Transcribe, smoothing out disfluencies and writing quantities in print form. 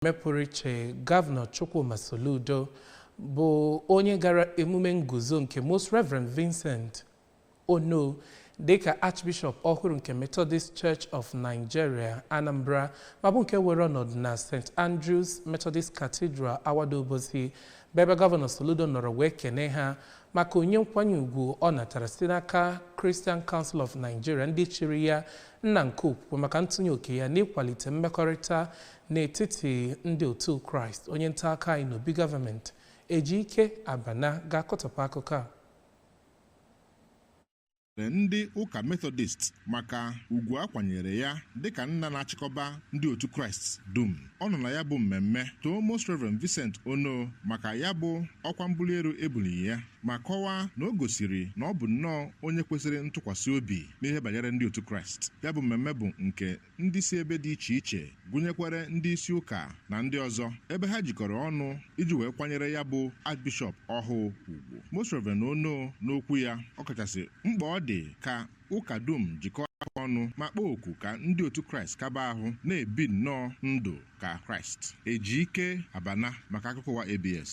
mepụrụ iche Govano Soludo bụ onye gara emume nguzo nke Most Reverend Vincent Ono dịka Archbishop ọhụrụ nke Methodist Church of Nigeria, Anambra, ma bụ nke were ọnọdụ na St. Andrew's Methodist Cathedral, Ikwado bụ ebe Govano Soludo nọrọ wee kene ha maka onye nkwanye ugwu ọ natara site n'aka Christian Council of Nigeria ndị chịrị ya nna nke okwukwe maka ntụnye oke ya n'ịkwalite mmekọrịta n'etiti ndị otu Kraịst. Onye nta aka anyị n'obi gọọmenti Ejike Abana ga-akọtọpụ akụkọ a. Ndị ụka Methodist maka ugwu akwanyere ya dịka nna na-achịkọba ndị otu Kraịst dum. Ọ nọ na ya bụ mmemme too Most Reverend Vincent Ono maka ya bụ ọkwa mbuli elu ebuli ya ma kọwaa na o gosiri na ọ bụ nnọọ onye kwesịrị ntụkwasị obi n'ihe banyere ndị otu Kraịst. Ya bụ mmemme bụ nke ndị si ebe dị iche iche gụnyekwere ndị isi ụka na ndị ọzọ ebe ha jikọrọ ọnụ iji wee kwanyere ya bụ Archbishop ọhụụ ugwu. Most Reverend Ono n'okwu ya ọkachasị mkpa ọ dị ka ụka dum jikọọ aka ọnụ ma kpọọ oku ka ndị otu Kraịst kaba ahụ na-ebi nnọọ ndụ ka Kraịst. Ejike Abana maka akụkọ ụwa ABS.